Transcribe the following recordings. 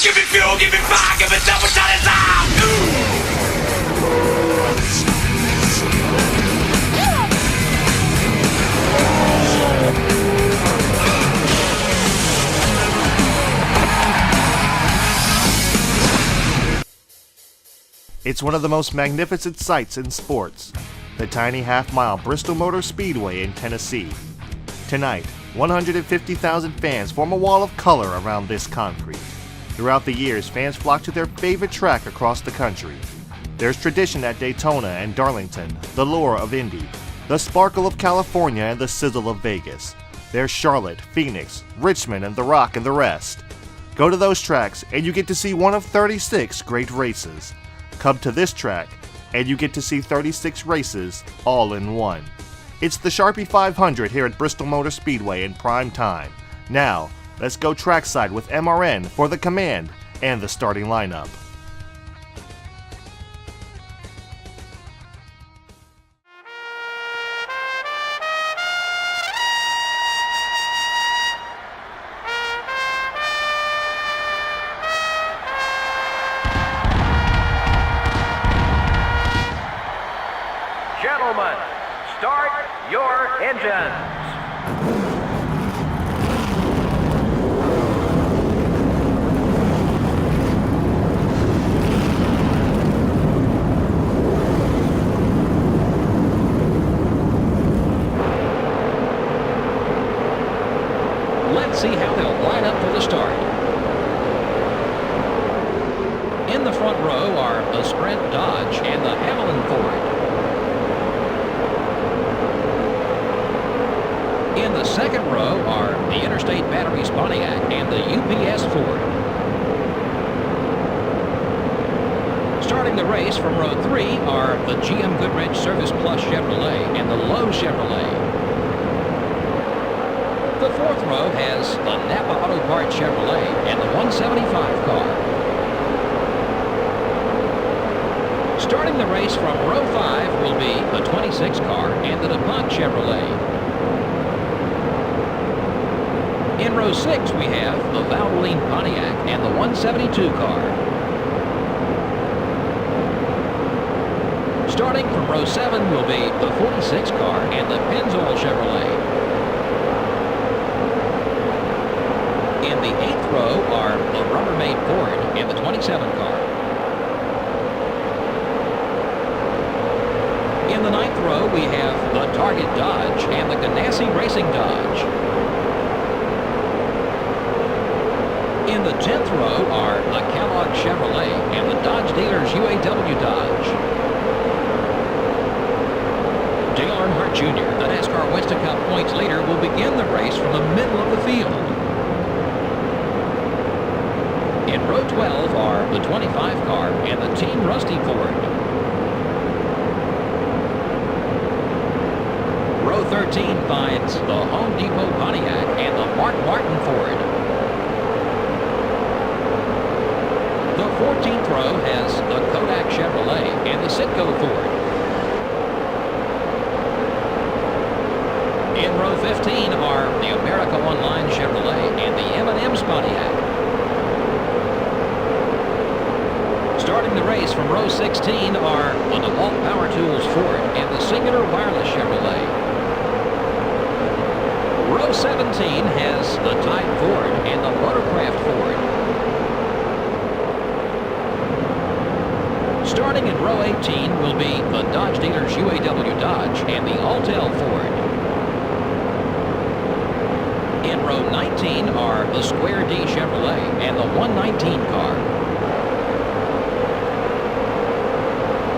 Give me fuel, give me fire, give me double shot of time. It's one of the most magnificent sights in sports, the tiny half-mile Bristol Motor Speedway in Tennessee. Tonight, 150,000 fans form a wall of color around this concrete. Throughout the years, fans flock to their favorite track across the country. There's tradition at Daytona and Darlington, the lure of Indy, the sparkle of California and the sizzle of Vegas. There's Charlotte, Phoenix, Richmond, and The Rock and the rest. Go to those tracks and you get to see one of 36 great races. Come to this track, and you get to see 36 races all in one. It's the Sharpie 500 here at Bristol Motor Speedway in prime time. Now, let's go trackside with MRN for the command and the starting lineup. Gentlemen, start your engines. Let's see how they'll line up for the start. In the front row are the Sprint Dodge and the Hamelin Ford. In the second row are the Interstate Batteries Pontiac and the UPS Ford. Starting the race from row 3 are the GM Goodrich Service Plus Chevrolet and the Lowe Chevrolet. The fourth row has the Napa Auto Parts Chevrolet and the 175 car. Starting the race from row 5 will be the 26 car and the DuPont Chevrolet. In row 6, we have the Valvoline Pontiac and the 172 car. Starting from row 7 will be the 46 car and the Pennzoil Chevrolet. In the 8th row are the Rubbermaid Ford and the 27 car. In the 9th row, we have the Target Dodge and the Ganassi Racing Dodge. In the 10th row are the Kellogg Chevrolet and the Dodge Dealers UAW Dodge. Dale Earnhardt Jr., the NASCAR Winston Cup points leader, will begin the race from the middle of the field. In row 12 are the 25 car and the Team Rusty Ford. Row 13 finds the Home Depot Pontiac and the Mark Martin Ford. The 14th row has the Kodak Chevrolet and the Citgo Ford. In row 15 are the America Online Chevrolet and the M&M's Pontiac. Starting the race from row 16 are the DeWalt Power Tools Ford and the Singular Wireless Chevrolet. Row 17 has the Tide Ford and the Motorcraft Ford. Starting in row 18 will be the Dodge Dealers UAW Dodge and the Altel Ford. In row 19 are the Square D Chevrolet and the 119 car.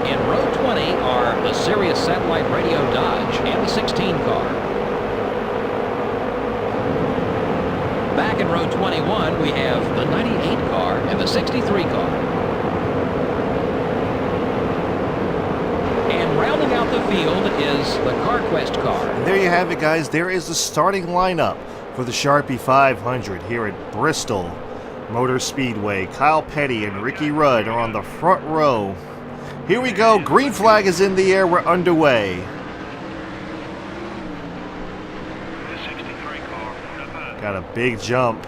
In row 20 are the Sirius Satellite Radio Dodge and the 16 car. Back in row 21, we have the 98 car and the 63 car. And rounding out the field is the CarQuest car. And there you have it, guys. There is the starting lineup for the Sharpie 500 here at Bristol Motor Speedway. Kyle Petty and Ricky Rudd are on the front row. Here we go. Green flag is in the air. We're underway. Got a big jump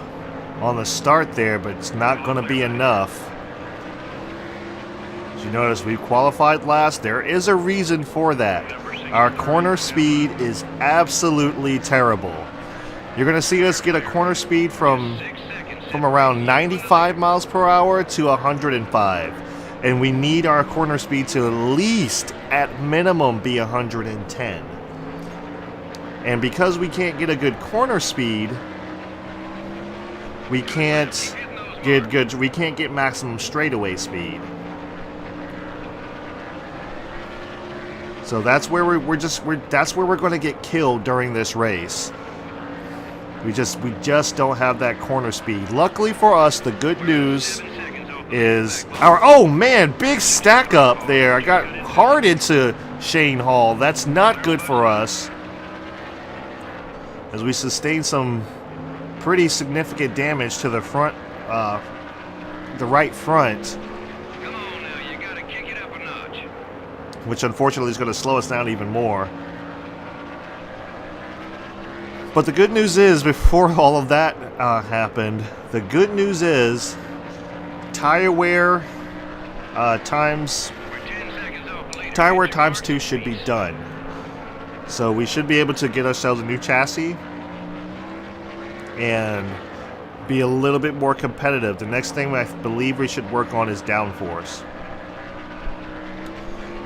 on the start there, but it's not going to be enough. As you notice, we qualified last. There is a reason for that. Our corner speed is absolutely terrible. You're going to see us get a corner speed from around 95 miles per hour to 105. And we need our corner speed to at least, at minimum, be 110. And because we can't get a good corner speed, we can't get maximum straightaway speed. So that's where that's where we're going to get killed during this race. We just don't have that corner speed. Luckily for us, the good news is our, oh man, big stack up there. I got hard into Shane Hall. That's not good for us, as we sustained some pretty significant damage to the front, the right front, which unfortunately is going to slow us down even more. But the good news is, before all of that happened, the good news is tire wear times 2 should be done. So we should be able to get ourselves a new chassis and be a little bit more competitive. The next thing I believe we should work on is downforce.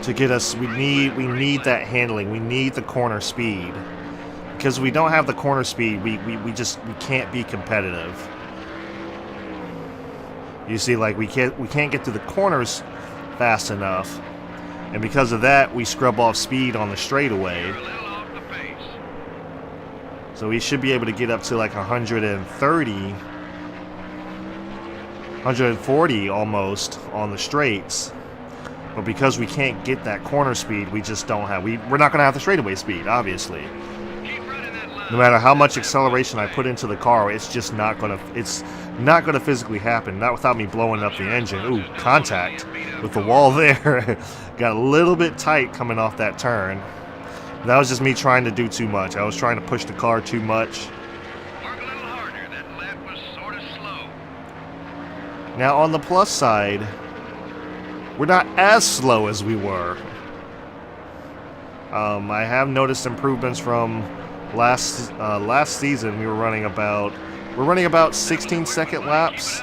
To get us, we need that handling. We need the corner speed. Because we don't have the corner speed, we can't be competitive. You see, like we can't get to the corners fast enough, and because of that, we scrub off speed on the straightaway. So we should be able to get up to like 130, 140 almost on the straights. But because we can't get that corner speed, we just don't have. We're not going to have the straightaway speed, obviously. No matter how much acceleration I put into the car, it's just not gonna physically happen. Not without me blowing up the engine. Ooh, contact with the wall there. Got a little bit tight coming off that turn. That was just me trying to do too much. I was trying to push the car too much. Now on the plus side, we're not as slow as we were. I have noticed improvements from last season. We're running about 16-second laps.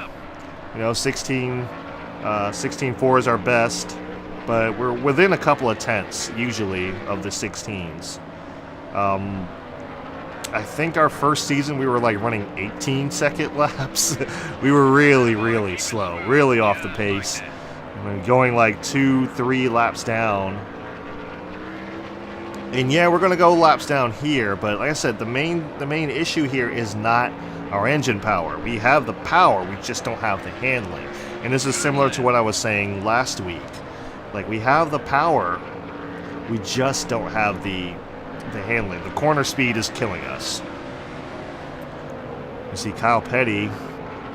You know, 16.4 is our best, but we're within a couple of tenths usually of the 16s. I think our first season we were like running 18-second laps. We were really slow, really off the pace. I mean, going like 2-3 laps down. And yeah, we're going to go laps down here, but like I said, the main issue here is not our engine power. We have the power, we just don't have the handling. And this is similar to what I was saying last week. Like, we have the power, we just don't have the handling. The corner speed is killing us. You see Kyle Petty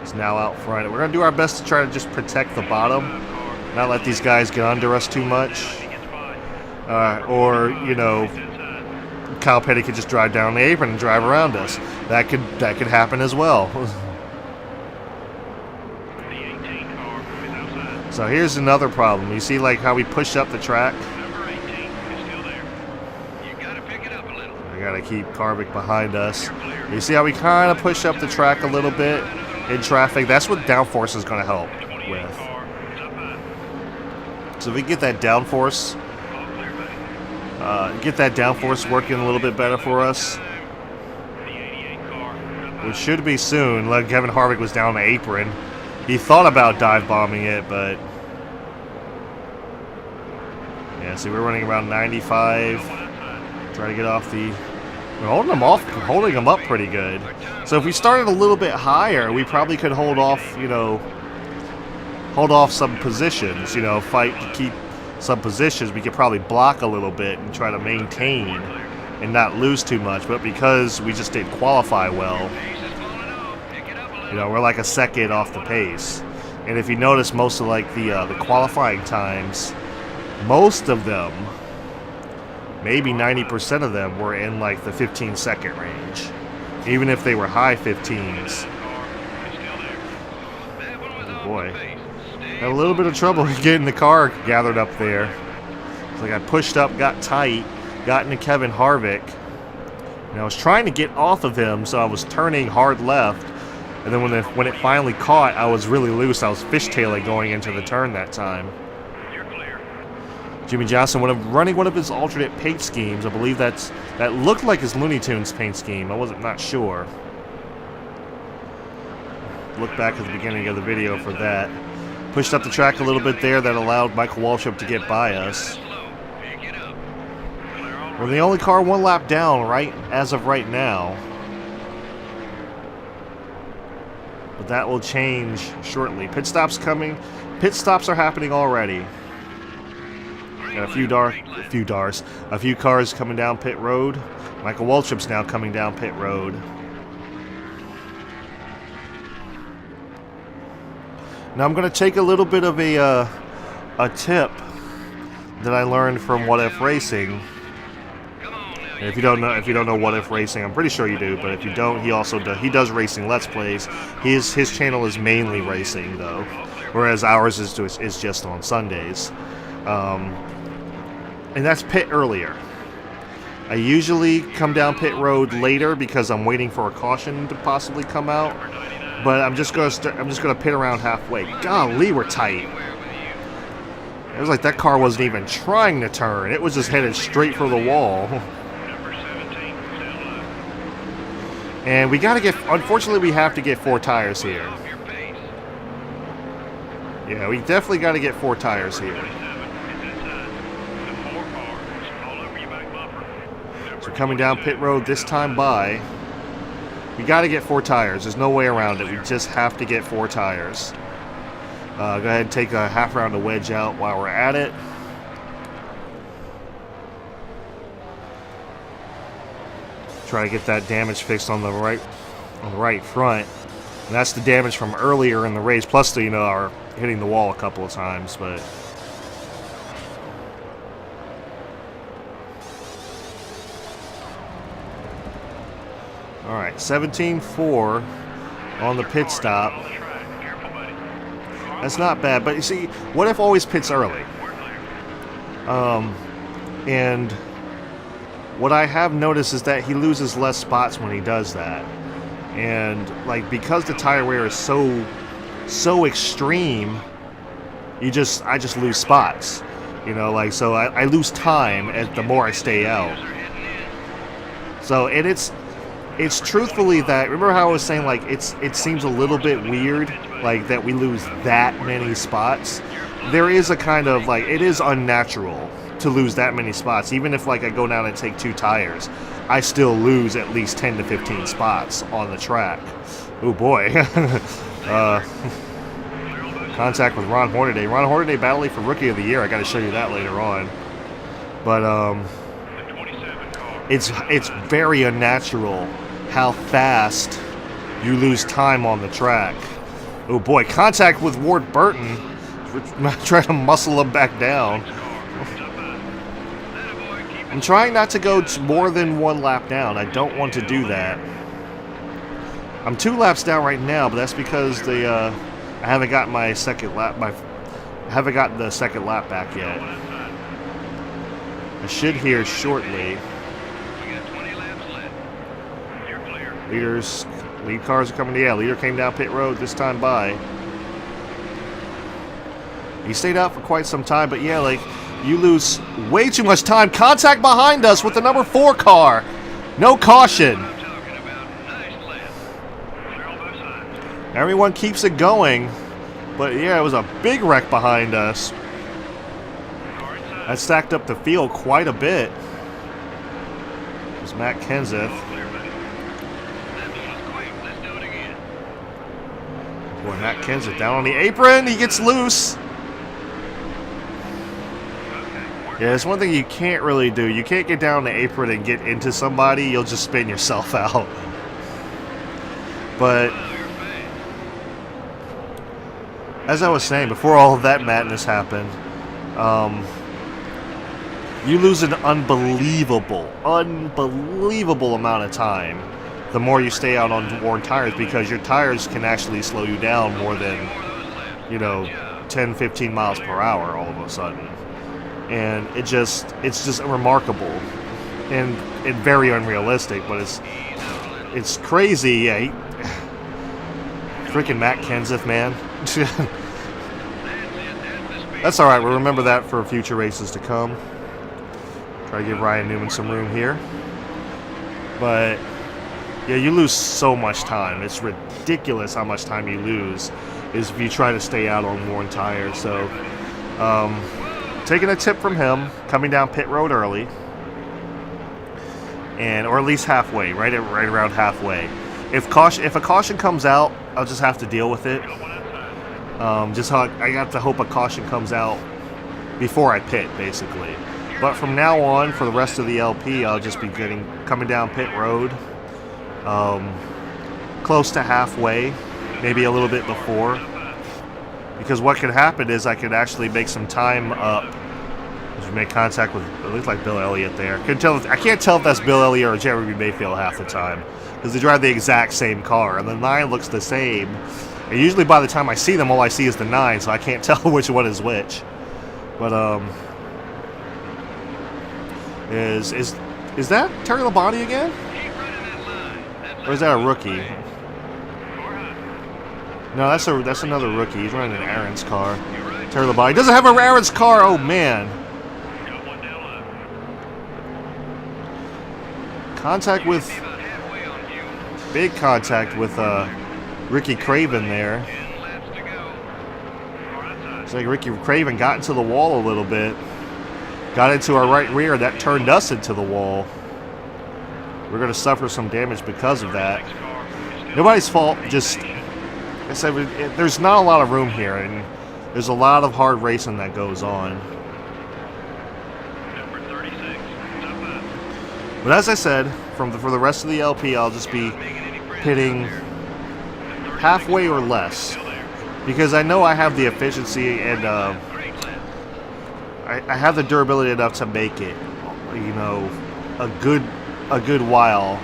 is now out front. We're going to do our best to try to just protect the bottom, not let these guys get under us too much. Or, you know, Kyle Petty could just drive down the apron and drive around us. That could happen as well. So here's another problem. You see, like, how we push up the track? I gotta keep Carvick behind us. You see how we kind of push up the track a little bit in traffic? That's what downforce is going to help with. So if we get that downforce, working a little bit better for us, which should be soon. Like, Kevin Harvick was down the apron. He thought about dive bombing it, but yeah. See, we're running around 95. Try to get off the. We're holding them up pretty good. So if we started a little bit higher, we probably could hold off some positions. You know, fight to keep some positions. We could probably block a little bit and try to maintain and not lose too much. But because we just didn't qualify well, you know, we're like a second off the pace. And if you notice, most of like the qualifying times, most of them, maybe 90% of them, were in like the 15-second range, even if they were high 15s. boy. Had a little bit of trouble getting the car gathered up there. It's like I pushed up, got tight, got into Kevin Harvick. And I was trying to get off of him, so I was turning hard left. And then when it finally caught, I was really loose. I was fishtailing going into the turn that time. Jimmy Johnson running one of his alternate paint schemes. I believe that looked like his Looney Tunes paint scheme. I wasn't not sure. Look back at the beginning of the video for that. Pushed up the track a little bit there. That allowed Michael Waltrip to get by us. We're the only car one lap down as of right now. But that will change shortly. Pit stops coming. Pit stops are happening already. Got a few cars coming down pit road. Michael Waltrip's now coming down pit road. Now I'm going to take a little bit of a tip that I learned from What If Racing. And if you don't know What If Racing, I'm pretty sure you do. But if you don't, he does racing Let's Plays. His channel is mainly racing though, whereas ours is just on Sundays. And that's pit earlier. I usually come down pit road later because I'm waiting for a caution to possibly come out. But I'm just gonna pit around halfway. Golly, we're tight. It was like that car wasn't even trying to turn. It was just headed straight for the wall. And we gotta get. Unfortunately, we have to get 4 tires here. Yeah, we definitely got to get 4 tires here. So coming down pit road this time by. We got to get 4 tires. There's no way around it. We just have to get 4 tires. Go ahead and take a half round of wedge out while we're at it. Try to get that damage fixed on the right front. And that's the damage from earlier in the race. Plus, our hitting the wall a couple of times, but. All right, 17.4 on the pit stop. That's not bad, but you see, What If always pits early? And what I have noticed is that he loses less spots when he does that. And because the tire wear is so extreme, I just lose spots. So I lose time the more I stay out. So, and it's truthfully that, remember how I was saying it seems a little bit weird that we lose that many spots? There is a kind of it is unnatural to lose that many spots. Even if I go down and take 2 tires, I still lose at least 10 to 15 spots on the track. Oh boy. Contact with Ron Hornaday. Ron Hornaday battling for Rookie of the Year. I got to show you that later on. But it's very unnatural how fast you lose time on the track. Oh boy, contact with Ward Burton. Trying to muscle him back down. I'm trying not to go more than 1 lap down. I don't want to do that. I'm 2 laps down right now, but that's because I haven't got my second lap. I haven't gotten the second lap back yet. I should hear shortly. Lead cars are coming. Yeah, leader came down pit road this time by. He stayed out for quite some time, but yeah, you lose way too much time. Contact behind us with the number 4 car. No caution. Everyone keeps it going, but yeah, it was a big wreck behind us. That stacked up the field quite a bit. It was Matt Kenseth. Boy, Matt Kenseth down on the apron. He gets loose. Yeah, it's one thing you can't really do. You can't get down the apron and get into somebody. You'll just spin yourself out. But as I was saying, before all of that madness happened, you lose an unbelievable amount of time the more you stay out on worn tires, because your tires can actually slow you down more than you know, 10, 15 miles per hour all of a sudden. And it's just remarkable and very unrealistic, but it's crazy. Yeah, freaking Matt Kenseth, man. That's all right. We'll remember that for future races to come. Try to give Ryan Newman some room here. But yeah, you lose so much time. It's ridiculous how much time you lose is if you try to stay out on worn tires. So taking a tip from him, coming down pit road early, or at least halfway, right around halfway. If a caution comes out, I'll just have to deal with it. I got to hope a caution comes out before I pit, basically. But from now on, for the rest of the LP, I'll just be coming down pit road, close to halfway, maybe a little bit before. Because what could happen is I could actually make some time up. As we make contact with, it looks like Bill Elliott there. I can't tell if that's Bill Elliott or Jeremy Mayfield half the time, because they drive the exact same car, and the 9 looks the same. And usually by the time I see them, all I see is the 9, so I can't tell which one is which. But is that Terry Labonte again? Or is that a rookie? No, that's another rookie. He's running an Aaron's car. Terry Labonte doesn't have an Aaron's car. Oh man! Big contact with Ricky Craven there. It's like Ricky Craven got into the wall a little bit. Got into our right rear. That turned us into the wall. We're going to suffer some damage because of that. Nobody's fault. Just, like I said, there's not a lot of room here, and there's a lot of hard racing that goes on. But as I said, for the rest of the LP, I'll just be pitting halfway or less, because I know I have the efficiency and I have the durability enough to make it, you know, a good while,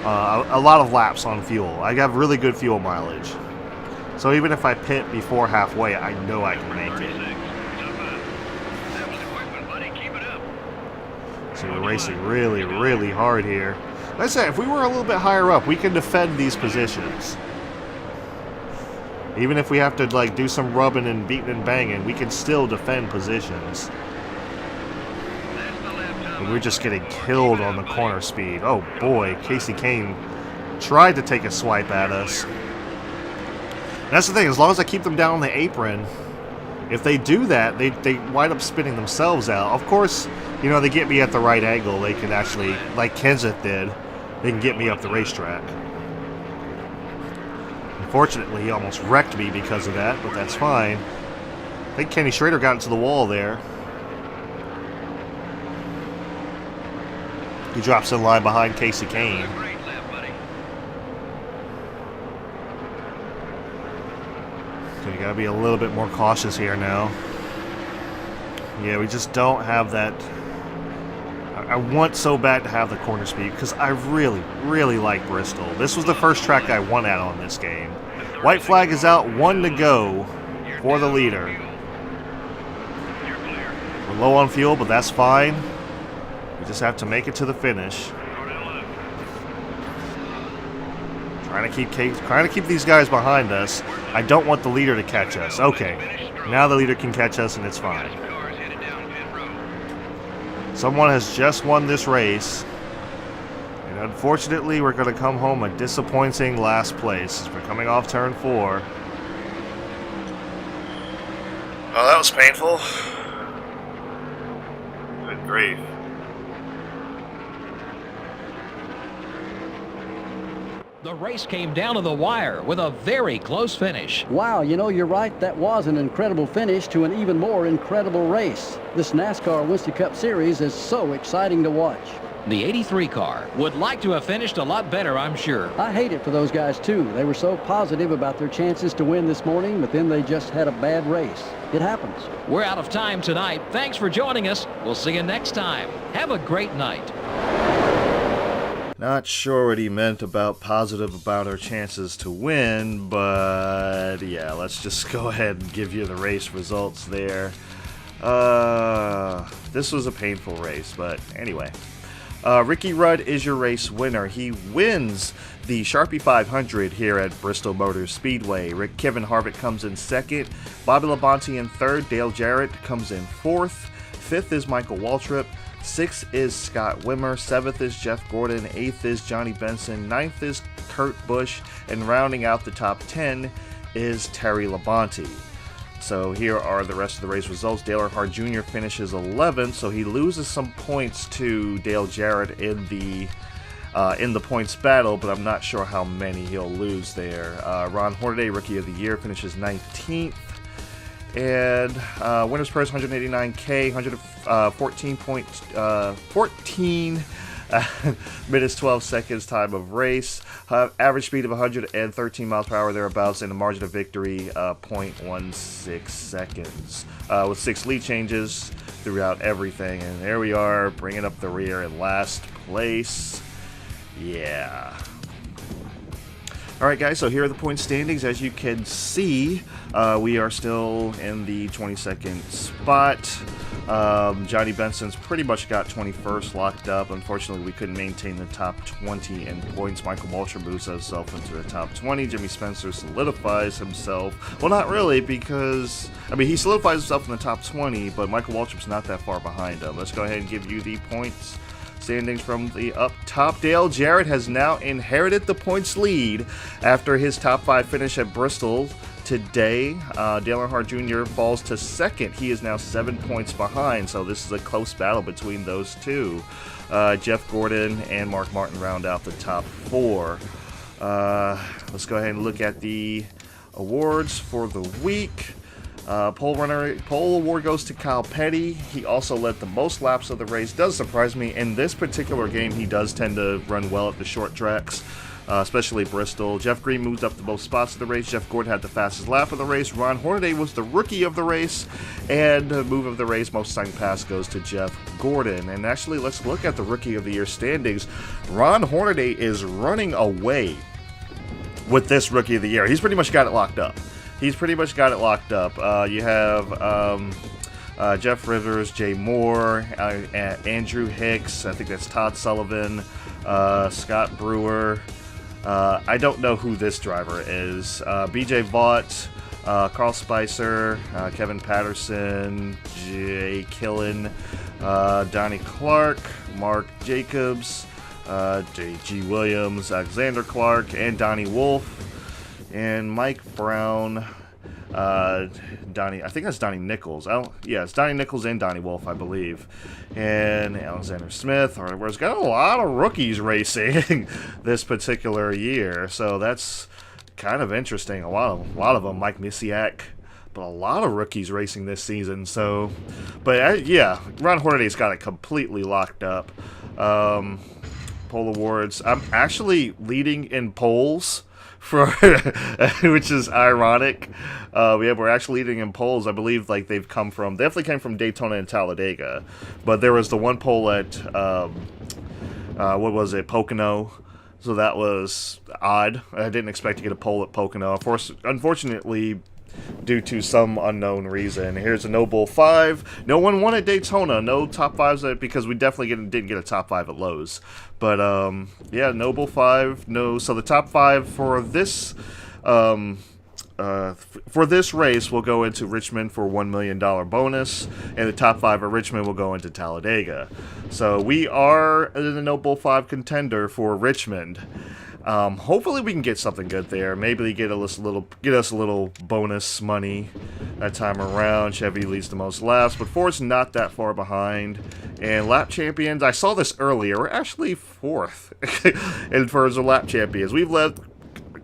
a lot of laps on fuel. I have really good fuel mileage, so even if I pit before halfway, I know I can make it. So we're racing really, really hard here. Like I said, if we were a little bit higher up, we can defend these positions. Even if we have to like do some rubbing and beating and banging, we can still defend positions. And we're just getting killed on the corner speed. Oh boy, Casey Kane tried to take a swipe at us. And that's the thing, as long as I keep them down on the apron, if they do that, they wind up spinning themselves out. Of course, you know, they get me at the right angle. They can actually, like Kenseth did, they can get me up the racetrack. Unfortunately, he almost wrecked me because of that, but that's fine. I think Kenny Schrader got into the wall there. He drops in line behind Casey Kane. So you gotta be a little bit more cautious here now. Yeah, we just don't have that. I want so bad to have the corner speed because I really, really like Bristol. This was the first track I won at on this game. White flag is out, 1 to go for the leader. We're low on fuel, but that's fine. We just have to make it to the finish. Trying to keep these guys behind us. I don't want the leader to catch us. Okay, now the leader can catch us, and it's fine. Someone has just won this race, and unfortunately we're going to come home a disappointing last place as we're coming off turn 4. Oh, that was painful. Good grief. The race came down to the wire with a very close finish. Wow, you know, you're right. That was an incredible finish to an even more incredible race. This NASCAR Winston Cup Series is so exciting to watch. The 83 car would like to have finished a lot better, I'm sure. I hate it for those guys, too. They were so positive about their chances to win this morning, but then they just had a bad race. It happens. We're out of time tonight. Thanks for joining us. We'll see you next time. Have a great night. Not sure what he meant about positive about our chances to win, but yeah, let's just go ahead and give you the race results there. This was a painful race, but anyway. Ricky Rudd is your race winner. He wins the Sharpie 500 here at Bristol Motor Speedway. Kevin Harvick comes in second, Bobby Labonte in third, Dale Jarrett comes in fourth, fifth is Michael Waltrip, sixth is Scott Wimmer, seventh is Jeff Gordon, eighth is Johnny Benson, ninth is Kurt Busch, and rounding out the top 10 is Terry Labonte. So here are the rest of the race results. Dale Earnhardt Jr. finishes 11th, so he loses some points to Dale Jarrett in the points battle, but I'm not sure how many he'll lose there. Ron Hornaday, Rookie of the Year, finishes 19th. And winner's purse 189K, 114 minutes 12 seconds time of race, average speed of 113 miles per hour thereabouts, and a margin of victory 0.16 seconds, with 6 lead changes throughout everything. And there we are, bringing up the rear in last place. Yeah. Alright guys, so here are the point standings. As you can see, we are still in the 22nd spot. Johnny Benson's pretty much got 21st locked up. Unfortunately, we couldn't maintain the top 20 in points. Michael Waltrip moves himself into the top 20. Jimmy Spencer solidifies himself. Well, not really, because, I mean, he solidifies himself in the top 20, but Michael Waltrip's not that far behind him. Let's go ahead and give you the points standings from the up top. Dale Jarrett has now inherited the points lead after his top 5 finish at Bristol today. Dale Earnhardt Jr. falls to second. He is now 7 points behind, so this is a close battle between those two. Jeff Gordon and Mark Martin round out the top 4. Let's go ahead and look at the awards for the week. Pole award goes to Kyle Petty. He also led the most laps of the race. Does surprise me. In this particular game, he does tend to run well at the short tracks, especially Bristol. Jeff Green moved up the most spots of the race. Jeff Gordon had the fastest lap of the race. Ron Hornaday was the rookie of the race. And move of the race, most time pass goes to Jeff Gordon. And actually, let's look at the Rookie of the Year standings. Ron Hornaday is running away with this Rookie of the Year. He's pretty much got it locked up. You have Jeff Rivers, Jay Moore, Andrew Hicks, I think that's Todd Sullivan, Scott Brewer. I don't know who this driver is. BJ Vaught, Carl Spicer, Kevin Patterson, Jay Killen, Donnie Clark, Mark Jacobs, J.G. Williams, Alexander Clark, and Donnie Wolf. And Mike Brown, Donnie, I think that's Donnie Nichols. Yeah, it's Donnie Nichols and Donnie Wolf, I believe. And Alexander Smith, where's got a lot of rookies racing this particular year. So that's kind of interesting. A lot of them, Mike Misiak, but a lot of rookies racing this season. So, but yeah, Ron Hornaday's got it completely locked up. Pole awards. I'm actually leading in polls. Which is ironic. We're actually leading in polls. I believe like they definitely came from Daytona and Talladega, but there was the one poll at Pocono, so that was odd. I didn't expect to get a poll at Pocono. Unfortunately, due to some unknown reason. Here's a No Bull 5. No one won at Daytona. No top 5s because we definitely didn't get a top 5 at Lowe's. But yeah, No Bull 5. No. So the top 5 for this race will go into Richmond for $1 million bonus, and the top 5 at Richmond will go into Talladega. So we are in the No Bull 5 contender for Richmond. Hopefully we can get something good there. Maybe get us a little bonus money that time around. Chevy leads the most laps, but Ford's not that far behind. And lap champions, I saw this earlier, we're actually 4th in terms of lap champions. We've led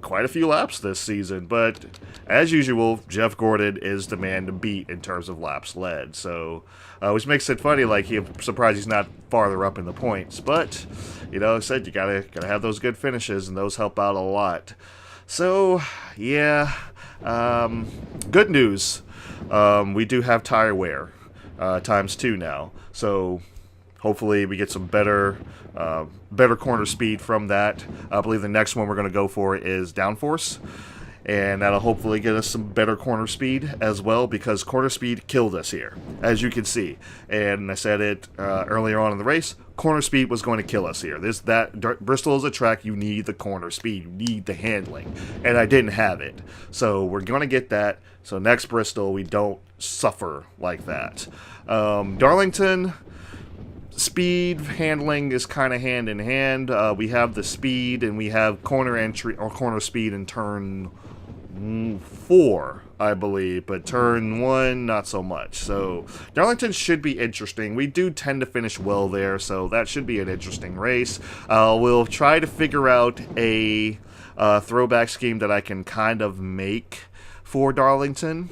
quite a few laps this season, but as usual, Jeff Gordon is the man to beat in terms of laps led. So, which makes it funny, like I'm surprised he's not farther up in the points. But, you know, like I said, you gotta have those good finishes, and those help out a lot. So, yeah, good news. We do have tire wear ×2 now. So hopefully we get some better corner speed from that. I believe the next one we're going to go for is downforce, and that'll hopefully get us some better corner speed as well, because corner speed killed us here, as you can see. And I said it earlier on in the race, corner speed was going to kill us here. Bristol is a track, you need the corner speed, you need the handling, and I didn't have it. So we're going to get that, so next Bristol we don't suffer like that. Darlington, speed, handling is kind of hand in hand. We have the speed, and we have corner entry or corner speed in turn 4, I believe, but turn 1 not so much. So Darlington should be interesting. We do tend to finish well there, so that should be an interesting race. We'll try to figure out a throwback scheme that I can kind of make for Darlington,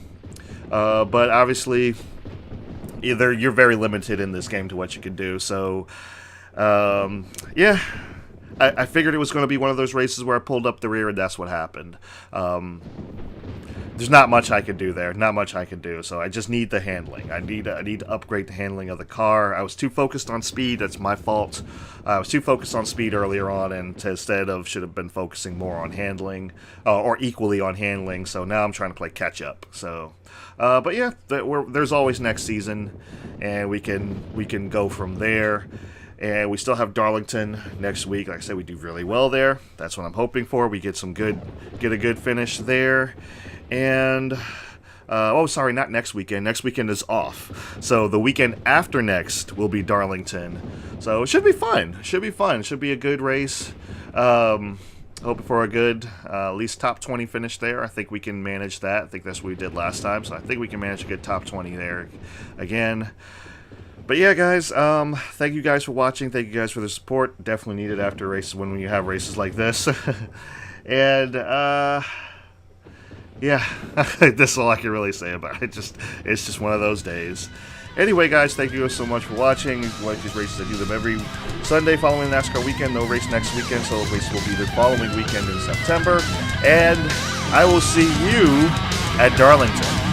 but obviously you're very limited in this game to what you can do. So yeah, I figured it was going to be one of those races where I pulled up the rear, and that's what happened. There's not much I can do there. Not much I can do. So I just need the handling. I need to upgrade the handling of the car. I was too focused on speed. That's my fault. I was too focused on speed earlier on, and instead of should have been focusing more on handling, or equally on handling. So now I'm trying to play catch up. So, but yeah, there's always next season, and we can go from there. And we still have Darlington next week. Like I said, we do really well there. That's what I'm hoping for. We get a good finish there. And, oh, sorry, not next weekend. Next weekend is off. So the weekend after next will be Darlington. So it should be fun. Should be fun. Should be a good race. Hoping for a good, at least top 20 finish there. I think we can manage that. I think that's what we did last time. So I think we can manage a good top 20 there again. But yeah, guys, thank you guys for watching. Thank you guys for the support. Definitely needed after races when you have races like this. And, yeah, that's all I can really say about it. It's just one of those days. Anyway, guys, thank you so much for watching. If you like these races, I do them every Sunday following the NASCAR weekend. No race next weekend, so the race will be the following weekend in September. And I will see you at Darlington.